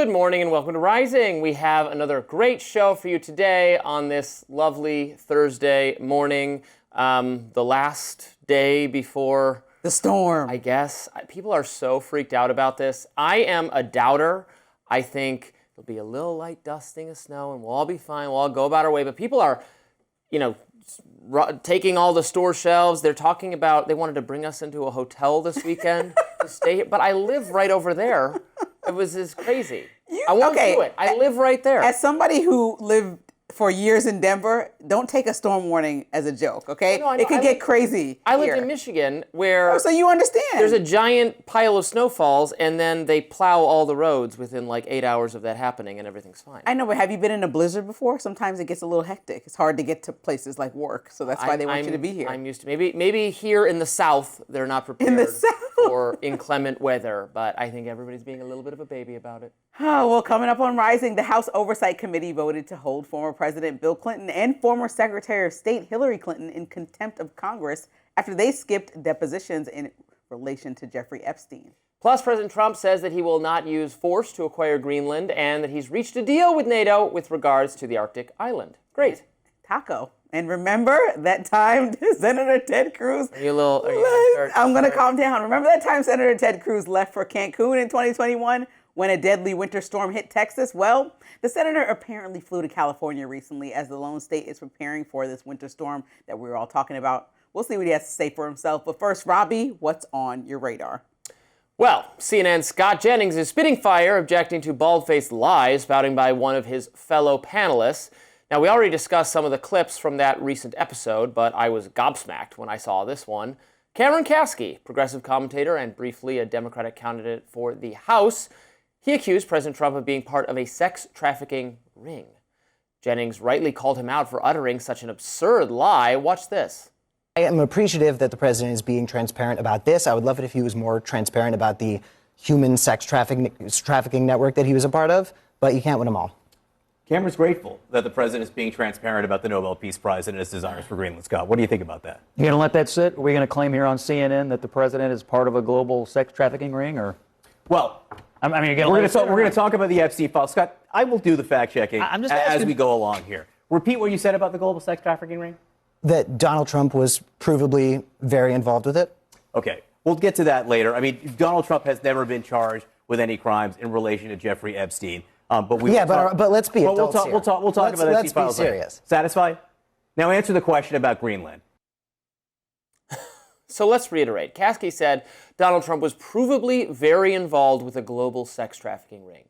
Good morning and welcome to Rising. We have another great show for you today on this lovely Thursday morning, the last day before the storm. I guess. People are so freaked out about this. I am a doubter. I think there'll be a little light dusting of snow and we'll all be fine. We'll all go about our way. But people are, taking all the store shelves. They're talking about they wanted to bring us into a hotel this weekend to stay here. But I live right over there. It was just crazy. I won't do it. I live right there. As somebody who lived for years in Denver, don't take a storm warning as a joke, okay? No, it could get crazy. I lived in Michigan where so you understand. There's a giant pile of snowfalls and then they plow all the roads within like 8 hours of that happening and everything's fine. I know, but have you been in a blizzard before? Sometimes it gets a little hectic. It's hard to get to places like work, so that's why they want you to be here. I'm used to maybe here in the South they're not prepared for inclement weather, but I think everybody's being a little bit of a baby about it. Oh, well, coming up on Rising, the House Oversight Committee voted to hold former President Bill Clinton and former Secretary of State Hillary Clinton in contempt of Congress after they skipped depositions in relation to Jeffrey Epstein. Plus, President Trump says that he will not use force to acquire Greenland and that he's reached a deal with NATO with regards to the Arctic island. Great. Taco. And remember that time Senator Ted Cruz... I'm going to calm down. Remember that time Senator Ted Cruz left for Cancun in 2021 when a deadly winter storm hit Texas? Well, the senator apparently flew to California recently as the lone state is preparing for this winter storm that we were all talking about. We'll see what he has to say for himself. But first, Robby, what's on your radar? Well, CNN's Scott Jennings is spitting fire, objecting to bald-faced lies spouting by one of his fellow panelists. Now, we already discussed some of the clips from that recent episode, but I was gobsmacked when I saw this one. Cameron Kasky, progressive commentator and briefly a Democratic candidate for the House, he accused President Trump of being part of a sex-trafficking ring. Jennings rightly called him out for uttering such an absurd lie. Watch this. I am appreciative that the president is being transparent about this. I would love it if he was more transparent about the human sex trafficking network that he was a part of, but you can't win them all. Cameron's grateful that the president is being transparent about the Nobel Peace Prize and his desires for Greenland. Scott, what do you think about that? You going to let that sit? Are we going to claim here on CNN that the president is part of a global sex trafficking ring? Or, well, we're going to talk about the Epstein Files. Scott, I will do the fact checking as we go along here. Repeat what you said about the global sex trafficking ring. That Donald Trump was provably very involved with it. Okay, we'll get to that later. I mean, Donald Trump has never been charged with any crimes in relation to Jeffrey Epstein. But let's be adults here. We'll talk about Epstein Let's Files be serious. Later. Satisfied? Now answer the question about Greenland. So let's reiterate. Kasky said Donald Trump was provably very involved with a global sex trafficking ring.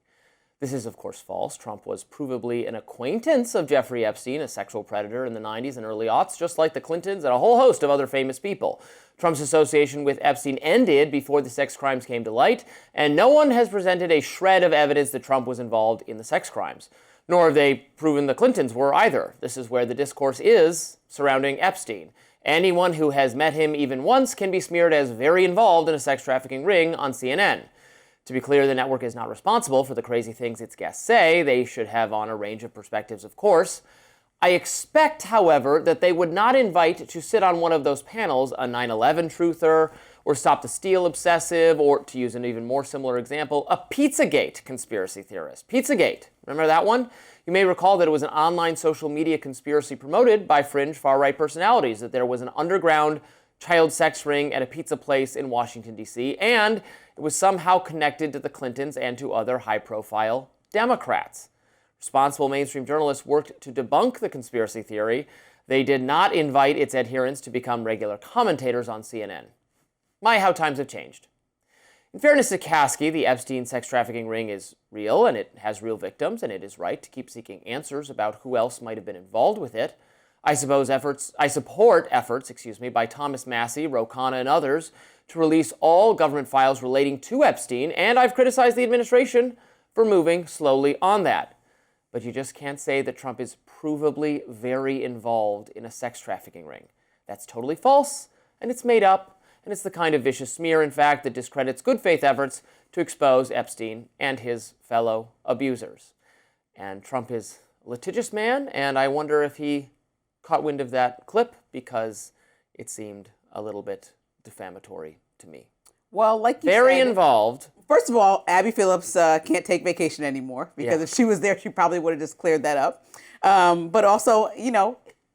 This is, of course, false. Trump was provably an acquaintance of Jeffrey Epstein, a sexual predator in the 90s and early aughts, just like the Clintons and a whole host of other famous people. Trump's association with Epstein ended before the sex crimes came to light, and no one has presented a shred of evidence that Trump was involved in the sex crimes. Nor have they proven the Clintons were either. This is where the discourse is surrounding Epstein. Anyone who has met him even once can be smeared as very involved in a sex trafficking ring on CNN. To be clear, the network is not responsible for the crazy things its guests say. They should have on a range of perspectives, of course. I expect, however, that they would not invite to sit on one of those panels a 9/11 truther, or Stop the Steal obsessive, or, to use an even more similar example, a Pizzagate conspiracy theorist. Pizzagate, remember that one? You may recall that it was an online social media conspiracy promoted by fringe far-right personalities, that there was an underground child sex ring at a pizza place in Washington, D.C., and it was somehow connected to the Clintons and to other high-profile Democrats. Responsible mainstream journalists worked to debunk the conspiracy theory. They did not invite its adherents to become regular commentators on CNN. My, how times have changed. In fairness to Kasky, the Epstein sex trafficking ring is real, and it has real victims, and it is right to keep seeking answers about who else might have been involved with it. I support efforts by Thomas Massie, Ro Khanna, and others to release all government files relating to Epstein, and I've criticized the administration for moving slowly on that. But you just can't say that Trump is provably very involved in a sex trafficking ring. That's totally false, and it's made up, and it's the kind of vicious smear, in fact, that discredits good faith efforts to expose Epstein and his fellow abusers. And Trump is a litigious man, and I wonder if he caught wind of that clip because it seemed a little bit defamatory to me. Well, like you very said, involved, First of all, Abby Phillips can't take vacation anymore because if she was there, she probably would have just cleared that up. But also,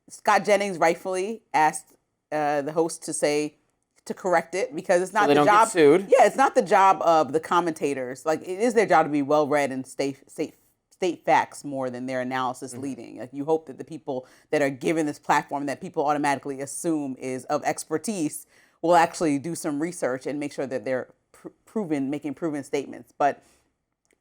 Scott Jennings rightfully asked the host to correct it because it's not so they the don't job. Get sued. Yeah, it's not the job of the commentators. Like, it is their job to be well read and state facts more than their analysis leading. Like, you hope that the people that are given this platform that people automatically assume is of expertise will actually do some research and make sure that they're making proven statements. But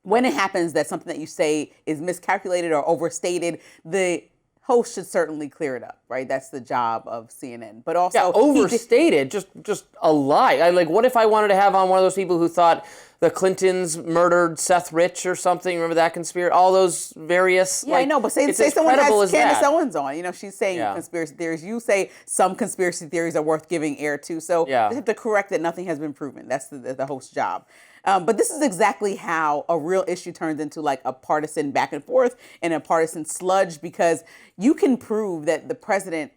when it happens that something that you say is miscalculated or overstated, the host should certainly clear it up, right? That's the job of CNN. But also overstated, just a lie. What if I wanted to have on one of those people who thought the Clintons murdered Seth Rich or something? Remember that conspiracy? All those various. Yeah, I know, but say someone has Candace Owens on. She's saying conspiracy theories. You say some conspiracy theories are worth giving air to. So you have to correct that nothing has been proven. That's the host's job. But this is exactly how a real issue turns into like a partisan back and forth and a partisan sludge, because you can prove that the president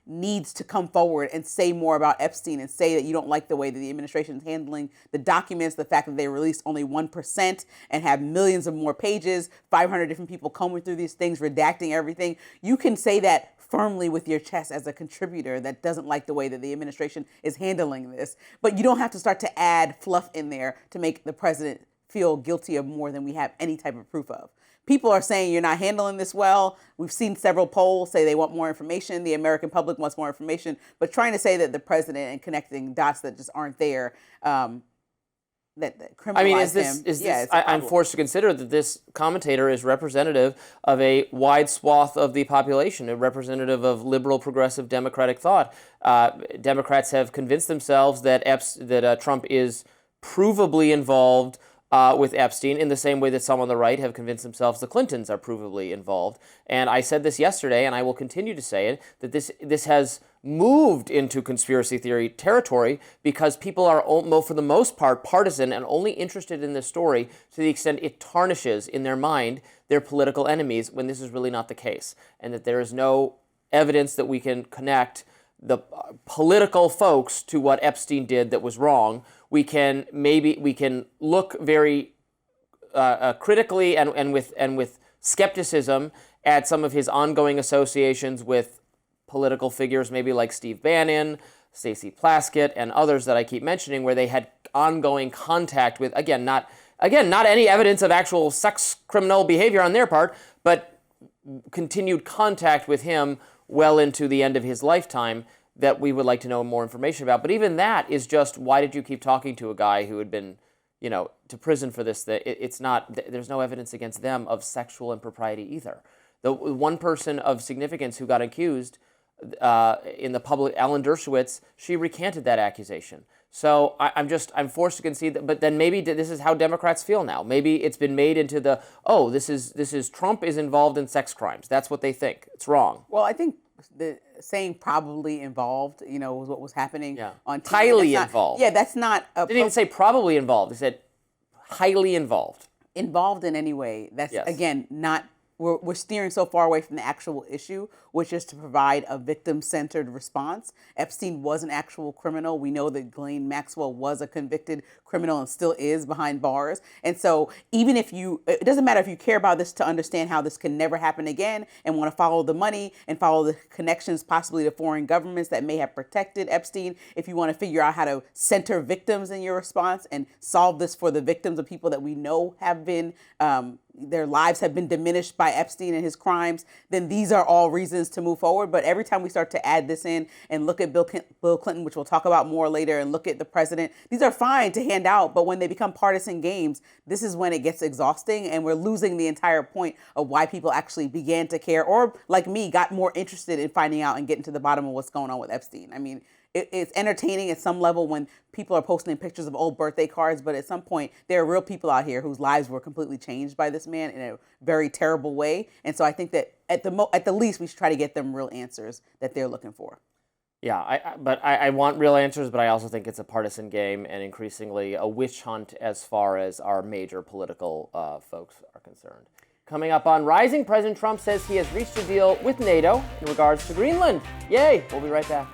needs to come forward and say more about Epstein and say that you don't like the way that the administration is handling the documents, the fact that they released only 1% and have millions of more pages, 500 different people combing through these things, redacting everything. You can say that firmly with your chest as a contributor that doesn't like the way that the administration is handling this. But you don't have to start to add fluff in there to make the president feel guilty of more than we have any type of proof of. People are saying you're not handling this well. We've seen several polls say they want more information. The American public wants more information. But trying to say that the president and connecting dots that just aren't there, that criminalize him. I'm forced to consider that this commentator is representative of a wide swath of the population, a representative of liberal, progressive, democratic thought. Democrats have convinced themselves that Trump is provably involved with Epstein in the same way that some on the right have convinced themselves the Clintons are provably involved. And I said this yesterday, and I will continue to say it, that this has moved into conspiracy theory territory because people are, for the most part, partisan and only interested in this story to the extent it tarnishes in their mind their political enemies, when this is really not the case, and that there is no evidence that we can connect the political folks to what Epstein did that was wrong. We can look very critically and with skepticism at some of his ongoing associations with political figures, maybe like Steve Bannon, Stacey Plaskett, and others that I keep mentioning, where they had ongoing contact with, not any evidence of actual sex criminal behavior on their part, but continued contact with him well into the end of his lifetime that we would like to know more information about. But even that is just, why did you keep talking to a guy who had been, to prison for this? It's not, there's no evidence against them of sexual impropriety either. The one person of significance who got accused in the public, Alan Dershowitz, she recanted that accusation. So I'm forced to concede that, but then maybe this is how Democrats feel now. Maybe it's been made into this is Trump is involved in sex crimes. That's what they think. It's wrong. Well, I think the saying probably involved, was what was happening on TV. Highly involved. Yeah, that's not. Didn't even say probably involved. They said highly involved. Involved in any way. That's again not. We're steering so far away from the actual issue, which is to provide a victim-centered response. Epstein was an actual criminal. We know that Ghislaine Maxwell was a convicted criminal and still is behind bars. And so even if it doesn't matter if you care about this to understand how this can never happen again and want to follow the money and follow the connections possibly to foreign governments that may have protected Epstein, if you want to figure out how to center victims in your response and solve this for the victims of people that we know have been their lives have been diminished by Epstein and his crimes, then these are all reasons to move forward. But every time we start to add this in and look at Bill Clinton, which we'll talk about more later, and look at the president, these are fine to hand out. But when they become partisan games, this is when it gets exhausting, and we're losing the entire point of why people actually began to care, or like me, got more interested in finding out and getting to the bottom of what's going on with Epstein. I mean, it's entertaining at some level when people are posting pictures of old birthday cards, but at some point, there are real people out here whose lives were completely changed by this man in a very terrible way. And so I think that at the least, we should try to get them real answers that they're looking for. Yeah, I want real answers, but I also think it's a partisan game and increasingly a witch hunt as far as our major political folks are concerned. Coming up on Rising, President Trump says he has reached a deal with NATO in regards to Greenland. Yay! We'll be right back.